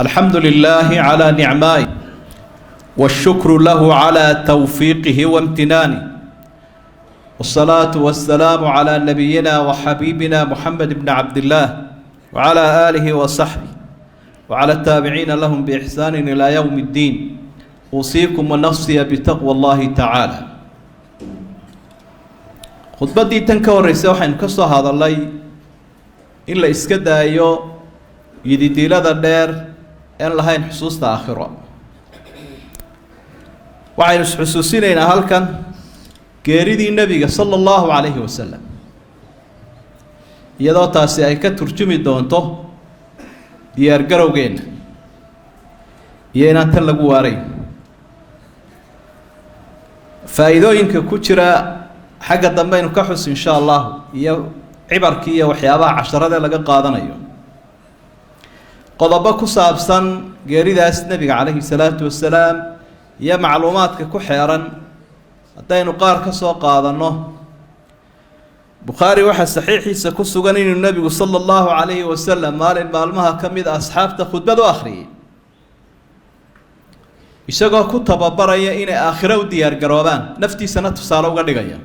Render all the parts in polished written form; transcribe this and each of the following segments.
الحمد لله على نعمائه والشكر له على توفيقه وامتنانه والصلاة والسلام على نبينا وحبيبنا محمد بن عبد الله وعلى آله وصحبه وعلى التابعين لهم بإحسان إلى يوم الدين أوصيكم ونفسي بتقوى الله تعالى خطبتي تنكور رسوحين كسو هذا الله إلا إسكدا أيو يدي لذا الدير إن لهين حسوس آخرة وعين حسوسين إن هالكن geeridii nabiga sala allahu calayhi wasalam iyadoo taasi ay ka turjumi doonto diyaargarowgeenna iyo inaan tan lagu waarayn faa'iidooyinka ku jira xagga dambe aynu ka xus insha allahu iyo cibarkii iyo waxyaabaha casharada laga qaadanayo qodobo ku saabsan geeridaas nabiga calayhi salaatu wasalaam iyo macluumaadka ku xeeran haddaynu qaar ka soo qaadanno bukhaari waxaa saxiixiisa ku sugan inuu nebigu sala allahu calayhi wasalam maalin maalmaha ka mid a asxaabta khudbad u akhriyay isagoo ku tababaraya inay aakhiro u diyaargaroobaan naftiisana tusaale uga dhigaya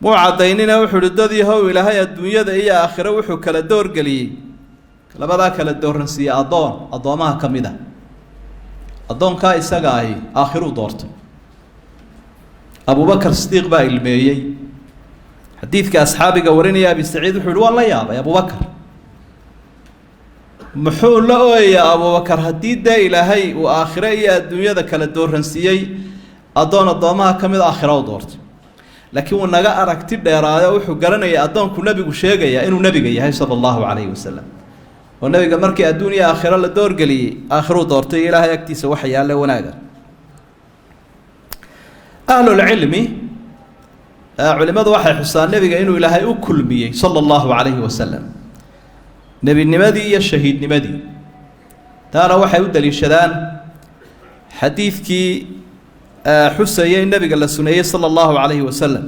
muu caddaynina wuxuu uhi dad yahow ilaahay adduunyada iyo aakhiro wuxuu kala doorgeliyey labadaa kala dooransiiyey addoomaha ka mid a addoonkaa isaga ahi aakhiruu doortay abubakar sidiiq baa ilmeeyey xadiidka asxaabiga warinaya abi saciid wuxuu yihi waan la yaabay abubakar muxuu la ooyayaa abubakar haddii dee ilaahay uu aakhiro iyo adduunyada kala dooransiiyey addoomaha ka mid aakhiro u doortay laakiin wuu naga aragti dheeraayo wuxuu garanayay addoonku nebigu sheegayaa inuu nebiga yahay sala allahu calayhi wasalam oo nebiga markii adduun iyo aakhiro la doorgeliyey aakhiruu doortay iyo ilaahay agtiisa waxa yaalle wanaaga ahlulcilmi culimadu waxay xusaan nebiga inuu ilaahay u kulmiyey sala allahu calayhi wasalam nebinimadii iyo shahiidnimadii taana waxay u daliishadaan xadiidkii xusaya in nebiga la suneeyey sala allahu calayhi wasalam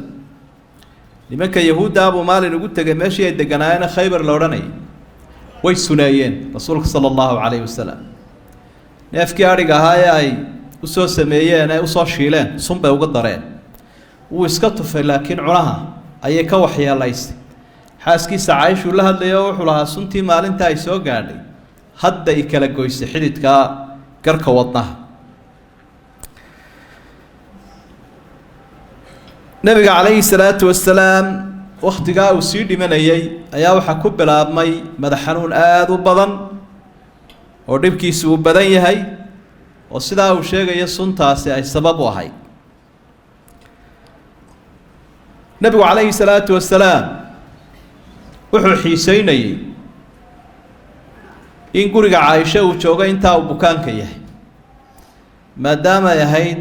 nimanka yahuudda abuu maalin ugu tegay meeshii ay deganaayeen khaybar la odhanayay way suneeyeen rasuulka sala allahu calayhi wasalam neefkii adhiga ahaa ee ay usoo sameeyeen ay usoo shiileen sun bay uga dareen wuu iska tufay laakiin cunaha ayay ka waxyeelaysay xaaskiisa caaishuu la hadlayay oo wuxuu lahaa suntii maalinta ay soo gaadhay hadda i kala goysay xididkaa garka wadnaha nebiga calayhi salaatu wasalaam wakhtigaa uu sii dhimanayay ayaa waxaa ku bilaabmay madax xanuun aada u badan oo dhibkiisu uu badan yahay oo sidaa uu sheegayo suntaasi ay sabab u ahayd nebigu calayhi salaatu wasalaam wuxuu xiiseynayey in guriga caaisho uu joogo intaa uu bukaanka yahay maadaama ay ahayd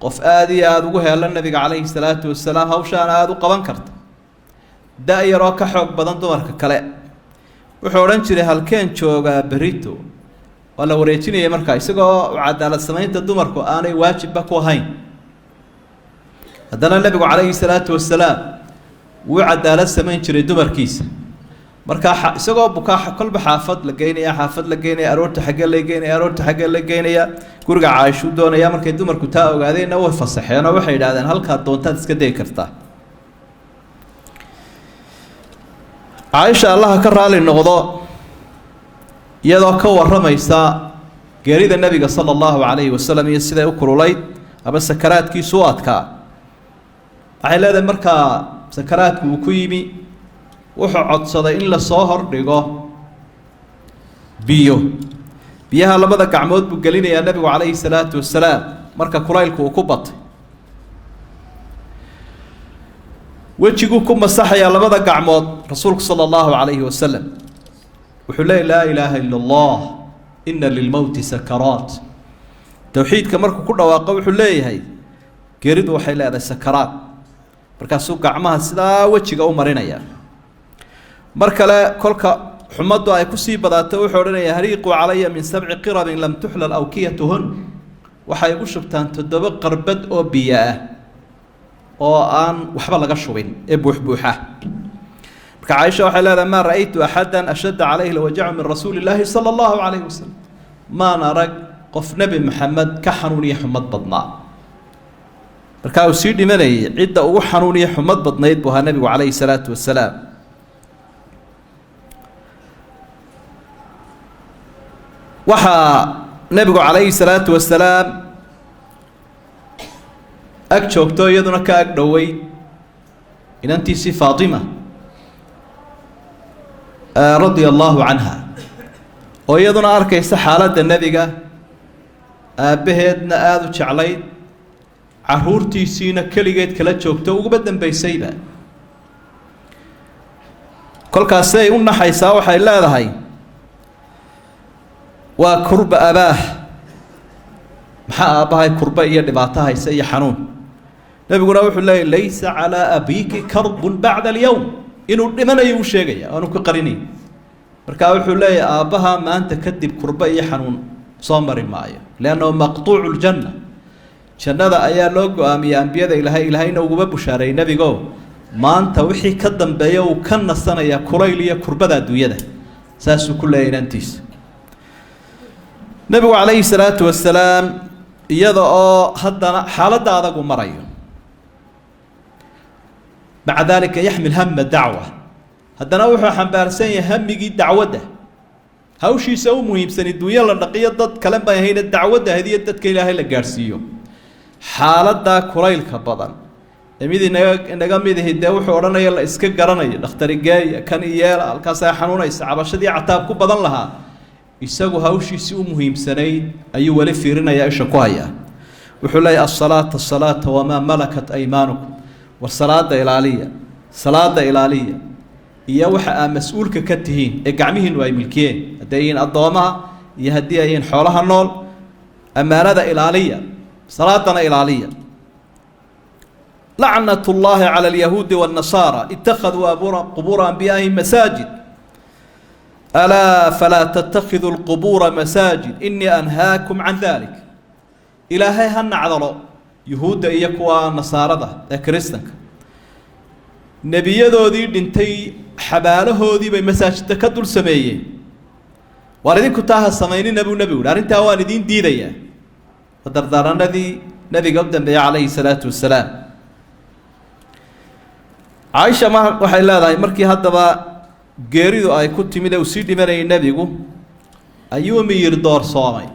qof aada iyo aada ugu heela nebiga calayhi salaatu wasalaam hawshaan aada u qaban karta da-yaroo ka xoog badan dumarka kale wuxuu odhan jiray halkeen joogaa berito waa la wareejinayay markaa isagoo cadaalad samaynta dumarku aanay waajibba ku ahayn haddana nebigu calayhi salaatu wasalaam wuu cadaalad samayn jiray dumarkiisa markaa isagoo bukaa kolba xaafad la geynaya aroorta xaggee la geynaya guriga caaishuu doonaya markay dumarku taa ogaadeenna way fasaxeen oo waxay yidhahdeen halkaad doontaad iska degi kartaa caaisha allaha ka raali noqdo iyadoo ka warramaysa geerida nebiga sala allahu calayhi wasalam iyo siday u kululayd ama sakaraadkiisu u adkaa waxay leedahay markaa sakaraadku uu ku yimi wuxuu codsaday in lasoo hordhigo biyaha labada gacmood buu gelinayaa nebigu calayhi salaatu wasalaam marka kulaylku uu ku batay wejiguu ku masaxayaa labada gacmood rasuulku sala allahu calayhi wasalam wuxuu leeyahy laa ilaaha ila allah ina lilmowti sakaraat towxiidka markuu ku dhawaaqo wuxuu leeyahay geeridu waxay leedahay sakaraad markaasuu gacmaha sidaa wejiga u marinaya mar kale kolka xumaddu ay kusii badaato wuxuu odhanaya hariiquu calaya min 7 qirabin lam tuxlal awkiyatuhun waxay ugu shubtaan 7 qarbad oo biyo ah oo aan waxba laga shubin ee buuxbuuxa عائشة وحلا ما رأيت أحدا أشد عليه الوجع من رسول الله صلى الله عليه وسلم ما نرى قف نبي محمد كحنوني حمد بطنا marka sii dhimanay cidda ugu xanuuniye xumad badnayd buu nabigu kaleey salaatu wasalaam waxa nabigu kaleey salaatu wasalaam ag joogto iyaduna ka ag dhaway inantiisi Faatima radiyallahu anha oo iyaduna arkaysa xaaladda nabiga aabaheedna aad u jeclayd caruurtiisiina kaligeed kala joogto ugu dambeysayba kolkaas ay u naxaysaa waxay leedahay waa kurba abaah maxaa aabahay kurba iyo dhibaato haysa iyo xanuun nabiguna wuxuu leeyahay laysa ala abiki karbun ba'da al-yawm inuu dhimanayo uu sheegaya aanu ka qarinay marka wuxuu leeyahay aabaha maanta kadib kurba iyo xanuun soo mari maayo laano maqtuu'ul janna jannada ayaa loo go'aamiyay anbiyada ilaahayna ugu bushaaray nabigo maanta wixii ka dambeeyo uu ka nasanaya kulayl iyo kurbada adduunyada saasuu ku leeyahay inantiisa nabigu kaleey salaatu wasalaam iyada oo haddana xaaladda adag u marayo maca dalika yaxmil hamma dacwa haddana wuxuu xambaarsan yahay hammigii dacwadda hawshiisa u muhiimsan adduunya la dhaqiyo dad kale ma ahayna dacwadda hadiya dadka ilaahay la gaarsiiyo xaaladda kulaylka badan mid inaga mid ah wuxuu oranayaa la iska garanayo dhakhtarigay kan iyeel halkaas ay xanuunaysa cabashadii cataab ku badan lahaa isagu hawshiisi u muhiimsanayd ayuu wali fiirinaya isha ku haya wuxuu leeyahay as-salaata wama malakat aymanukum was-salaada ilaaliya iyo waxa aan mas'uulka ka tihiin ee gacmihiinu ay milkiyeen haddii adoomaha iyo haddii ay xoolaha nool amaanada ilaaliya صلاتنا إلالية لعنة الله على اليهود والنصارى اتخذوا قبور أنبيائهم مساجد ألا فلا تتخذوا القبور مساجد إني أنهاكم عن ذلك إلهي هن عذروا يهود إيكوا نصارى ذا كريستنك نبي ذو ذي دنتي حباله ذي بمساجد تكدل سمية واردين كتاها السمينين نبي لارين تاوان دين ديدية ودردارنا ذي نبي قبل عليه الصلاة والسلام عائشة ما وحي الله ذا مركي هذا با جريدو أي كنت ملا وسيدي مري النبي جو أيوم يردار صامي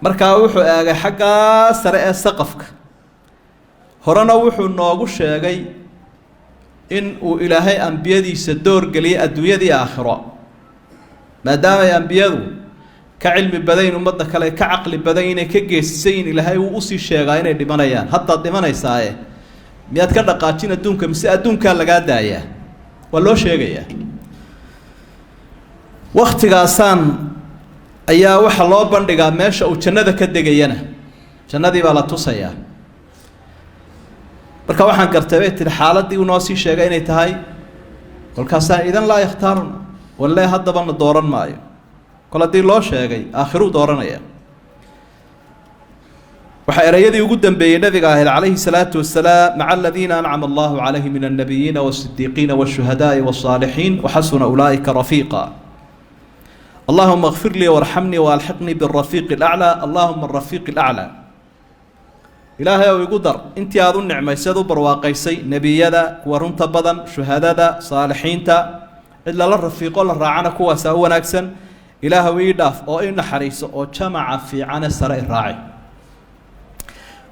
مركا وحو أجا حقا سرق السقفك هرنا وحو ناقوش أجاي إن وإلهي أنبيادي سدور قلي أدوية آخرة ما دام أنبيادو كعلم بدين ومدة كلا كعقل بدين كجسين إلهي وأصي الشيغين دمانيان حتى دماني سايه مياد كذا قاتين الدنيا مسي الدنيا لقى داية ولا شيء وقت قاسان أيها وحلا بندقة ماشى وجنة كدقينا جنة دي بلا تصيا بركوا حن كرتبت الحالة دي وناسي شيغين تهاي والكاسان إذا لا يختارون ولا هذا بنا دوران معي كل دي الله شيء آخره دورنا يا وحيريدي وجودًا بين النبي عليه الصلاة والسلام مع الذين أنعم الله عليهم من النبيين والصديقين والشهداء والصالحين وحسن أولئك رفيقا اللهم اغفر لي وارحمني والحقني بالرفيق الأعلى اللهم الرفيق الأعلى إلهي ويقدر أنت يا ذو النعمة يسدوا برواقيسي نبي يدا ورنت بدن شهداء صالحين تا إلا للرفيق ولا راعنا كواسا هو ناكسن إلهي ويداف أو إن حريص أو جمع في عنا السراء الراعي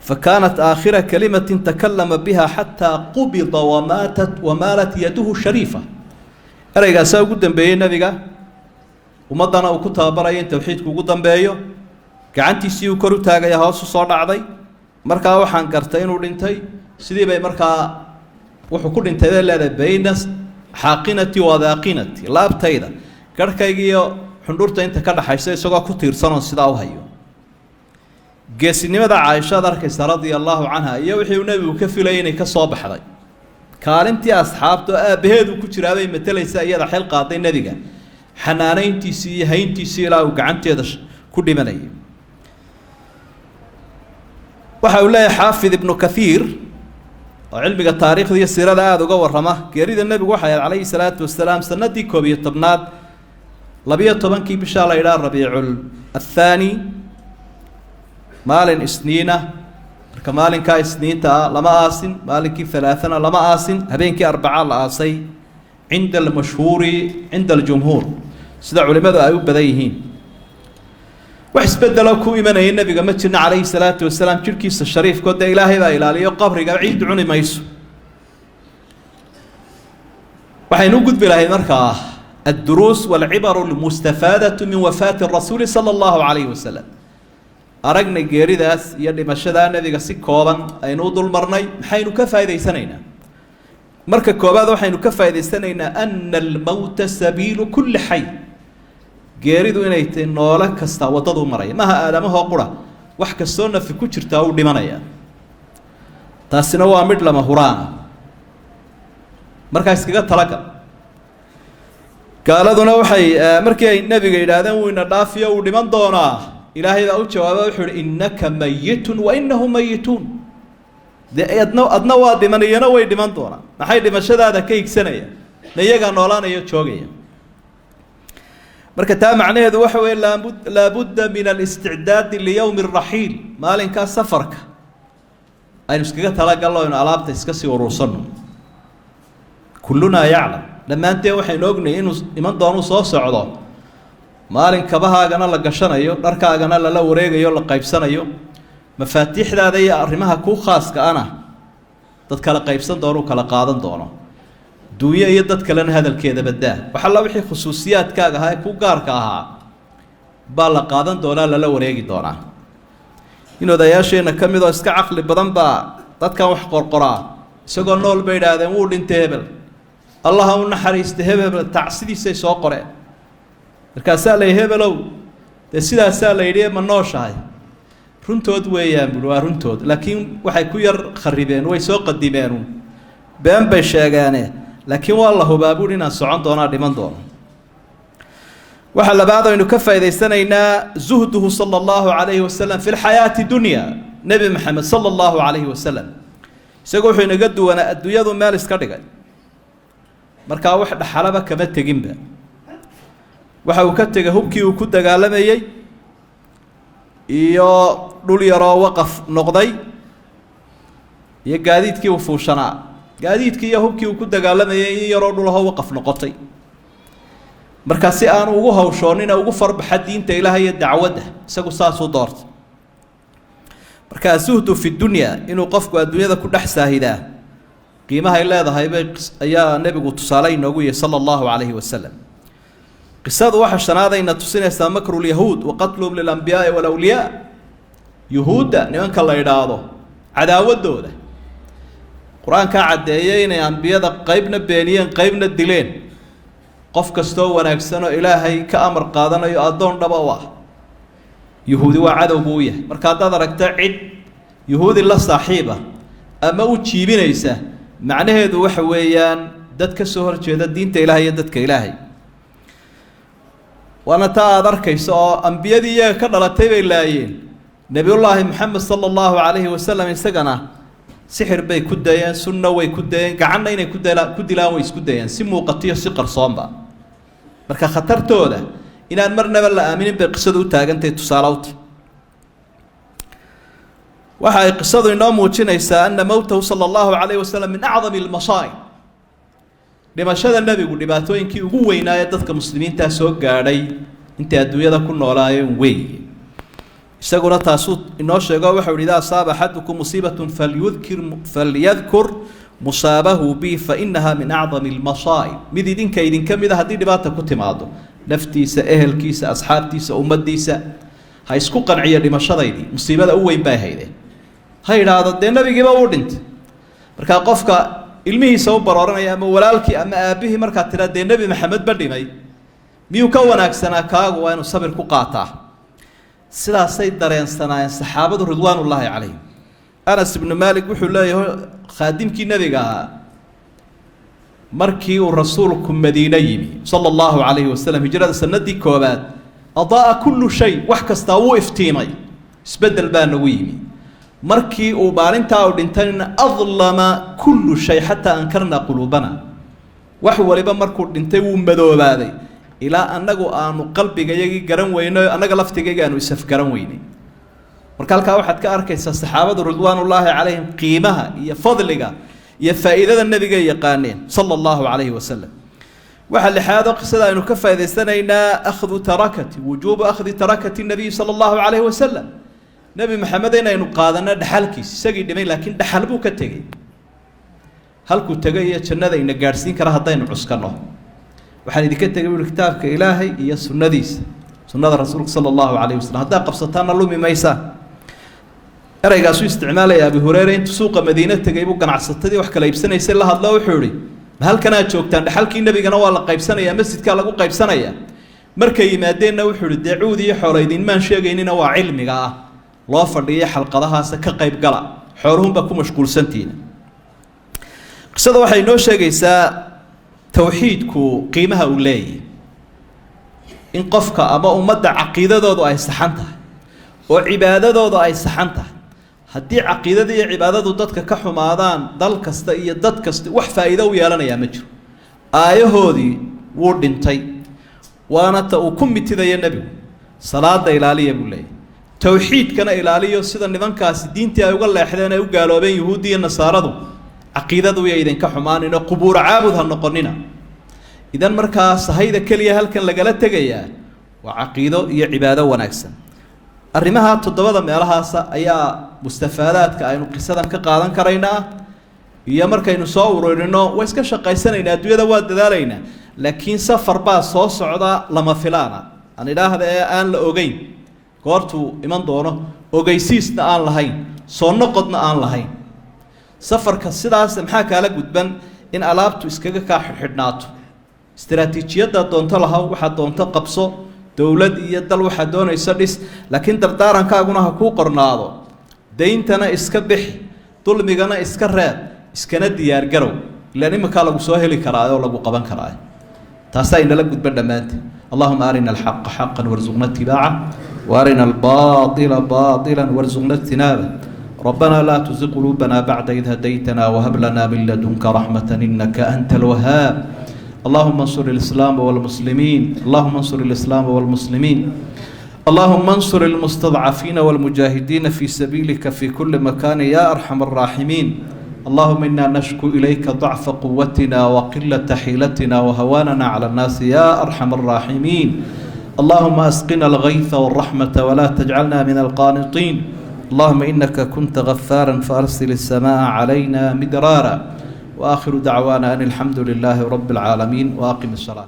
فكانت آخر كلمة تكلم بها حتى قبض ومالت يده الشريفة أرجع ساو قدام بين نبيجا ومضنا وكتها براين توحيد قدام بيو كعنتي سيو كرو تاجا يهاس صار عضي مركا وحن كرتين ولنتي سيدي بي مركا وحكون انتي لا بين حاقنتي وذاقنتي لا بتايدا كركايجيو حندورتا انت كذا حيسي سوغا كتير سنة سيداو هيو geesinimada Caaisha darkaysa radiyallahu anha iyo wixii nabigu ka filayay ka soo baxday kaalintii asxaabtu aabaheedu ku jiraabay matalaysa iyada xil qaaday nabiga xanaaneyntiisii iyo hayntiisii ilaa uu gacanteeda ku dhimanay waxa uu leeyahay xaafid ibn kathiir وعلمك التاريخ دي السيرة هذا جوا الرماه كيريد النبي وحي عليه الصلاة والسلام سندي كوبي طبنات لبيه طبعا كي بشار إلى الربيع الثاني مال سنينه كمال كاي سنين تا لما آسن مال كي ثلاثنا لما آسن هبين كي أربعة الآسي عند المشهور عند الجمهور سدع علماء أيوب بديهين وحسب لو كو إيمانه النبي قمتنا عليه الصلاة والسلام تركي الشريف كود إلهي ذا إلهي قبري قاعد عني ميسو وحينوجد بالله مركاه الدروس والعبر المستفادة من وفاة الرسول صلى الله عليه وسلم أرجنا جيرداس يلي مشهدا النبي قصي كوبان أينود المرني حين كفى إذا سنينا مركب كوبادو حين كفى إذا سنينا أن الموت سبيل كل حي جيردو إنيت نولا كستا وتضو مريا ما هذا ما هو قرا وحكى السنة في كتير تاو لمنايا تاسنوا أمر لما هرانا مركز كذا تلاقى قال ذونا وحي مركي النبي قال هذا وين الرافية ولمن دونا إلهي ذا أوجه وأبوحر إنك ميت وإنهم ميتون أدنى وادي من ينوي دمان دونا نحيد مشهد هذا كيك سنة نيجا نولانا يتشوقي مركتا معناه ذو وحوي لابد من الاستعداد ليوم الرحيل مالين كان سفرك أي نسكت تلاقى الله إن ألابته يسكسي ورسلنا كلنا يعلم لما أنت وحي نوجني إنه إيمان دانو صوص عضو مالين كبها جنا لقشنا يو دركا جنا لا وريج يو لقيبسنا يو مفاتيح ذا ذي أرمها كو خاص كأنا تذكر قيبسن دانو كلا قادن دانو دوية يدت كلن هذا الكذا بداه وحلا وحي خصوصيات كاجا هاي كو جار كاها بالا قادن دونا لا وريج دونا إنه ذا ياشين كم إذا اسك عقل بدن با تذكر وحقر قرا سجون نول بيد هذا مود انتهبل الله ونحريس تهبل تعسدي سيسوقره الكاسال يهبلو تسيدا سال يدي من نوشاي runtood weeyaan bul waa runtood laakiin waxay ku yar kharibeen way soo qadimeen been bay sheegaane laakiin wallahu baabul inaan socon doona dhiman doono waxa labaad aynu ka faa'iideysanaynaa zuhduhu sallallahu alayhi wasallam fi alhayati dunya nabi muhammad sallallahu alayhi wasallam isagoo wuxuu inaga duwanaa adduunyadu meel iska dhigay marka wax dhaxalaba kama teginba waxa uu ka tagay hubkii uu ku dagaalamayay iyo dhul yaroo waqaf noqday iyo gaadiidkii uu fuushanaa gaadiidkii iyo hubkii uu ku dagaalamayay in yaroo dhulaha waqaf noqotay marka si aan ugu hawshoonin ugu farbaxa diinta ilaahay iyo dacwada isagu saas u doortay marka zuhdu fi dunya inuu qofku adduunyada ku dhex saahidaa qiimaha ay leedahay ayaa nabigu tusaale inoogu yahay sallallahu alayhi wasallam قصة واحد شنادة إن تسنى مكر اليهود وقتلهم للأنبياء والأولياء يهود نيوان كلا يداضو عداوة دولة قرآن كعديين أنبياء قيبنا بينيين قيبنا الدلين قف كستو ونكسنو إلهي كأمر قادنا يؤدون دبواه يهودي وعدو بويه مركاتا دركتا عد يهودي الله صاحبه أما وتشيبين إيسا معناه ذو وحويان دتك السهر جدا دين إلهي دتك إلهي وأنا تأذر كيسا أنبياء دي كذا تبي لاين نبي الله محمد صلى الله عليه وسلم يسجنا سحر بي كديان سنة وي كديان قعنا إني كدلا ويس كديان سمو قطيع سقر صامبا مركا خطرته هذا إن أمرنا ولا آمنين بقصده تاجن تتصالوت وحي قصده إنه موتشنا يسا أن موته صلى الله عليه وسلم من أعظم المصائب لما شهد النبي يقول لباتوين كي هو ينايا دتك مسلمين تاسوق قاري انت ادويه دا كنا ولا وي استغفر تاسوت انه شيغا وحو اذا اصاب احدكم مصيبه فليذكر مصابه به فانها من اعظم المصائب مديدين كيدين كميده هدي دباته كتيمادو نفتيسا اهلكيسا اصحابتيسا امديسا هاي اسكو قنعيه دمشدايدي مصيبه او وين باي هيده هيراado de nabigiiba uu dhint marka qofka ilmihiisa u barooranaya ama walaalkii ama aabihii marka tiraadee nabi maxamed badhimay miyuu ka wanaagsanaa kaagu waa inuu sabir ku qaataa sidaasay dareensanayeen saxaabadu ridwaanullaahi calayhim anas ibn malik wuxuu leeyahay khaadimkii nabiga markii uu rasuulku madiina yimi sallallahu alayhi wasallam hijrada sanadii koobaad adaa kullu shay wax kasta uu iftiimay isbedel baa nagu yimi markii uu maalintaa u dhintayna adlama kullu shay xataa ankarna quluubana wax waliba markuu dhintay wuu madoobaaday ilaa annagu aanu qalbigayagii garan weyno annaga laftigayga aanu isafgaran weynay marka halkaa waxaad ka arkaysaa saxaabadu ridwaanullaahi calayhim qiimaha iyo fadliga iyo faa'iidada nabiga yaqaaneen sala allahu calayhi wasalam waxa lixaadoo qisada aynu ka faa'idaysanaynaa akhdu tarakati wujuubu akhdi tarakati nabiyi sala allahu calayhi wasalam nebi maxamed inaynu qaadano dhaxalkiis isagii dhimay laakiin dhaxal buu ka tegey halkuu tegay iyo jannada ina gaadhsiin kara haddaynu cuskanno waxaan idinka tegay buuri kitaabka ilaahay iyo sunnadiisa sunnada rasuulka sala allahu calayhi wasalam haddaad qabsataanna lumi maysaan ereygaasuu isticmaalaya abi hureyre intuu suuqa madiine tegay buu ganacsatadii wax kala iibsanaysay la hadlo wuxuu ihi ma halkanaad joogtaan dhaxalkii nebigana waa la qaybsanayaa masjidkaa lagu qaybsanayaa markay yimaadeenna wuxuu ihi dee cuud iyo xoola idinmaan sheegaynina waa cilmiga ah loo fadhiya xalqadahaasa ka qayb gala xooluhunba ku mashquulsantiina qisada waxay noo sheegaysaa tawxiidku qiimaha uu leeyahay in qofka ama ummadda caqiidadoodu ay saxan tahay oo cibaadadooda ay saxan tahay haddii caqiidada iyo cibaadadu dadka ka xumaadaan dal kasta iyo dad kasta wax faa'iido u yeelanayaa ma jiro aayahoodii wuu dhintay waana ta uu ku mitidaya nebigu salaada ilaaliya buu leeyahay tawxiidkana ilaaliyo sida nimankaasi diintii ay uga leexdeen ay u gaaloobeen yuhuuddi iyo nasaaradu caqiidadu way idinka xumaanina qubuur caabud ha noqonina idan markaa sahayda keliya halkan lagala tegayaa waa caqiido iyo cibaado wanaagsan arrimaha toddobada meelahaasa ayaa mustafaadaadka aynu qisadan ka qaadan karaynaa iyo markaynu soo ururino way iska shaqaysanaynaa adduunyada waa dadaalaynaa laakiin safar baa soo socda lama filaana aan idhaahda ee aan la ogeyn goortuu iman doono ogeysiisna aan lahayn soo noqodna aan lahayn safarka sidaas maxaa kaala gudban in alaabtu iskaga kaa xidhnaato istiraatiijiyadda doonto lahaw waxaad doonto qabso dowlad iyo dal waxaad doonayso dhis laakiin dardaarankaaguna ha kuu qornaado dayntana iska bixi dulmigana iska reeb iskana diyaargarow ilaan iminkaa lagu soo heli karaa oo lagu qaban karaa taasaa inala gudban dhammaanteed allahuma arina alxaqa xaqan warzuqna itibaaca وارنا الباطل باطلا وارزقنا اجتنابه ربنا لا تزغ قلوبنا بعد إذ هديتنا وهب لنا من لدنك رحمة إنك أنت الوهاب اللهم انصر الإسلام والمسلمين اللهم انصر الإسلام والمسلمين اللهم انصر المستضعفين والمجاهدين في سبيلك في كل مكان يا أرحم الراحمين اللهم إنا نشكو إليك ضعف قوتنا وقلة حيلتنا وهواننا على الناس يا أرحم الراحمين اللهم أسقنا الغيث والرحمة ولا تجعلنا من القانطين اللهم إنك كنت غفارا فأرسل السماء علينا مدرارا وآخر دعوانا أن الحمد لله رب العالمين وأقم الصلاة